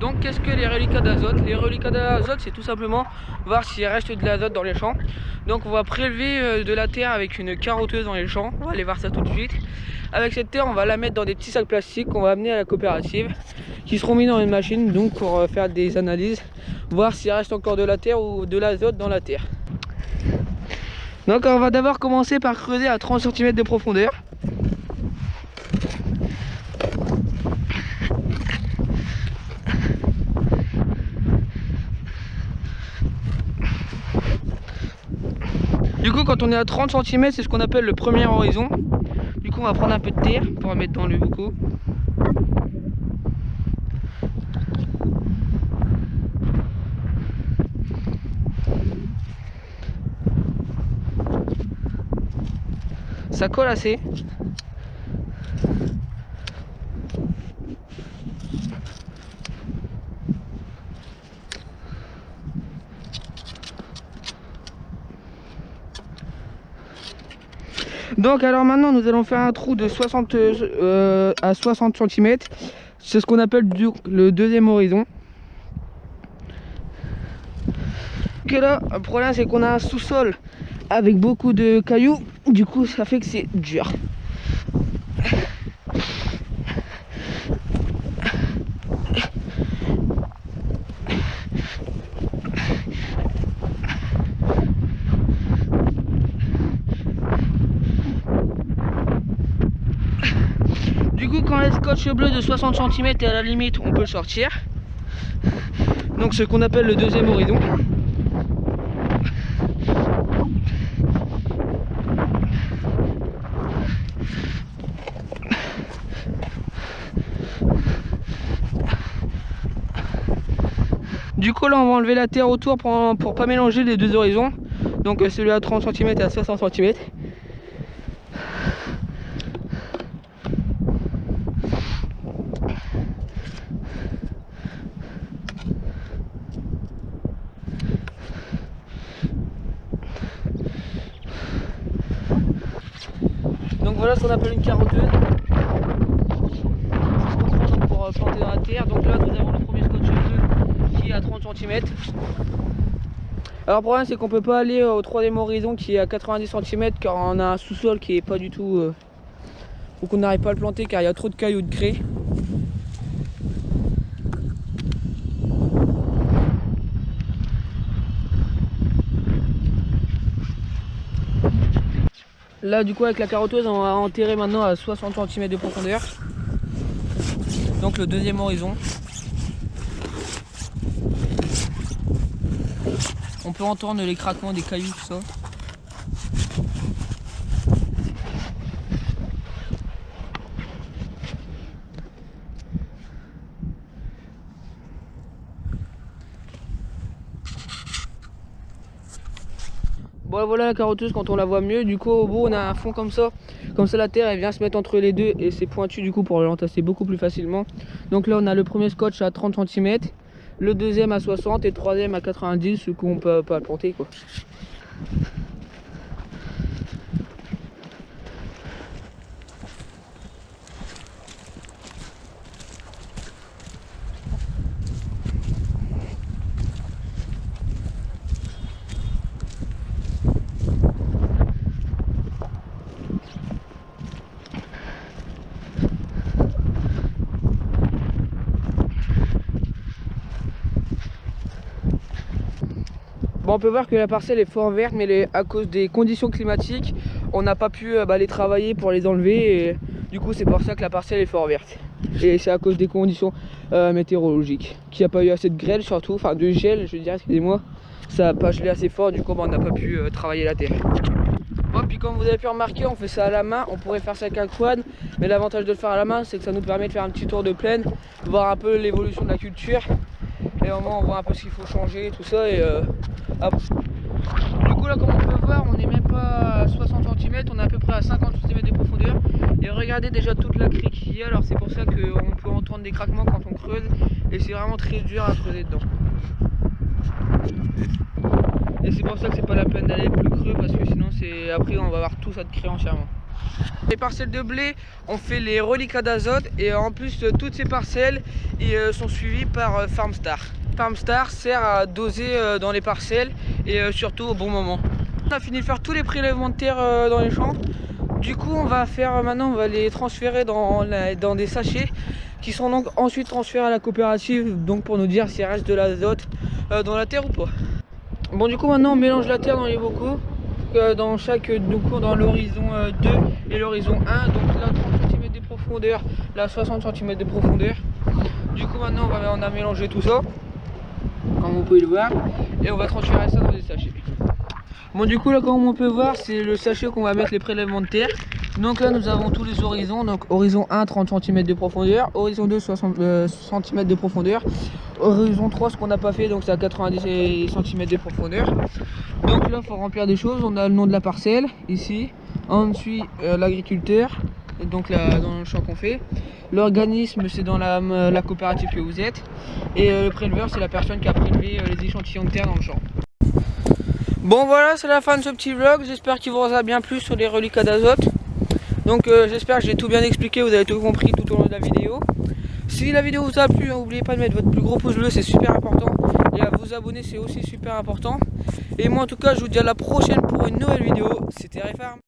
Donc qu'est-ce que les reliquats d'azote? Les reliquats d'azote, c'est tout simplement voir s'il reste de l'azote dans les champs. Donc on va prélever de la terre avec une carotteuse dans les champs, on va aller voir ça tout de suite. Avec cette terre, on va la mettre dans des petits sacs plastiques qu'on va amener à la coopérative, qui seront mis dans une machine donc pour faire des analyses, voir s'il reste encore de la terre ou de l'azote dans la terre. Donc on va d'abord commencer par creuser à 30 cm de profondeur. Du coup, quand on est à 30 cm, c'est ce qu'on appelle le premier horizon. Du coup, on va prendre un peu de terre pour la mettre dans le bocaux. Ça colle assez. Donc alors maintenant nous allons faire un trou de 60 à 60 cm. C'est ce qu'on appelle le deuxième horizon. Ok, là le problème c'est qu'on a un sous-sol avec beaucoup de cailloux. Du coup ça fait que c'est dur. Du coup, quand le scotch bleu de 60 cm est à la limite, on peut le sortir. Donc ce qu'on appelle le deuxième horizon. Du coup là on va enlever la terre autour pour pas mélanger les deux horizons. Donc celui à 30 cm et à 60 cm. Donc voilà ce qu'on appelle une carotteuse. C'est ce qu'on prend donc pour planter dans la terre. Donc là nous avons le premier scotch bleu qui est à 30 cm. Alors le problème c'est qu'on peut pas aller au troisième horizon qui est à 90 cm car on a un sous-sol qui est pas du tout... ou qu'on n'arrive pas à le planter car il y a trop de cailloux de craie. Là du coup avec la carotteuse on va enterrer maintenant à 60 cm de profondeur. Donc le deuxième horizon. On peut entendre les craquements des cailloux, tout ça. Bon voilà la carotteuse quand on la voit mieux. Du coup au bout on a un fond comme ça la terre elle vient se mettre entre les deux et c'est pointu du coup pour l'entasser beaucoup plus facilement. Donc là on a le premier scotch à 30 cm, le deuxième à 60 et le troisième à 90, ce qu'on peut pas le planter quoi. Bon, on peut voir que la parcelle est fort verte, mais à cause des conditions climatiques, on n'a pas pu les travailler pour les enlever. Et du coup, c'est pour ça que la parcelle est fort verte. Et c'est à cause des conditions météorologiques. Qu'il n'y a pas eu assez de grêle surtout, enfin de gel, je veux dire, excusez-moi. Ça n'a pas gelé assez fort, du coup, on n'a pas pu travailler la terre. Bon, puis comme vous avez pu remarquer, on fait ça à la main. On pourrait faire ça avec un quad, mais l'avantage de le faire à la main, c'est que ça nous permet de faire un petit tour de plaine, voir un peu l'évolution de la culture. Et au moins on voit un peu ce qu'il faut changer, tout ça. Et du coup là comme on peut voir, on n'est même pas à 60 cm, on est à peu près à 50 cm de profondeur. Et regardez déjà toute la craie qu'il y a, alors c'est pour ça qu'on peut entendre des craquements quand on creuse. Et c'est vraiment très dur à creuser dedans. Et c'est pour ça que c'est pas la peine d'aller plus creux, parce que sinon c'est après on va avoir tout ça de créer entièrement. Les parcelles de blé, on fait les reliquats d'azote, et en plus toutes ces parcelles sont suivies par Farmstar. Farmstar sert à doser dans les parcelles et surtout au bon moment. On a fini de faire tous les prélèvements de terre dans les champs. Du coup on va faire maintenant, on va les transférer dans des sachets qui sont donc ensuite transférés à la coopérative, donc pour nous dire s'il reste de l'azote dans la terre ou pas. Bon, du coup maintenant on mélange la terre dans les bocaux, dans chaque, dans l'horizon 2 et l'horizon 1, donc là 30 cm de profondeur, là 60 cm de profondeur. Du coup maintenant on a mélangé tout ça, comme vous pouvez le voir, et on va transférer ça dans des sachets. Bon, du coup là comme on peut voir, c'est le sachet qu'on va mettre les prélèvements de terre. Donc là nous avons tous les horizons, donc horizon 1 30 cm de profondeur, horizon 2 60 cm de profondeur, horizon 3 ce qu'on n'a pas fait, donc c'est à 90 cm de profondeur. Donc là il faut remplir des choses, on a le nom de la parcelle ici, ensuite l'agriculteur, donc là, dans le champ qu'on fait, l'organisme c'est dans la coopérative que vous êtes, et le préleveur c'est la personne qui a prélevé les échantillons de terre dans le champ. Bon voilà, c'est la fin de ce petit vlog, j'espère qu'il vous aura bien plu sur les reliquats d'azote. Donc j'espère que j'ai tout bien expliqué, vous avez tout compris tout au long de la vidéo. Si la vidéo vous a plu, n'oubliez pas de mettre votre plus gros pouce bleu, c'est super important. Et à vous abonner, c'est aussi super important. Et moi en tout cas, je vous dis à la prochaine pour une nouvelle vidéo. C'était Refarm.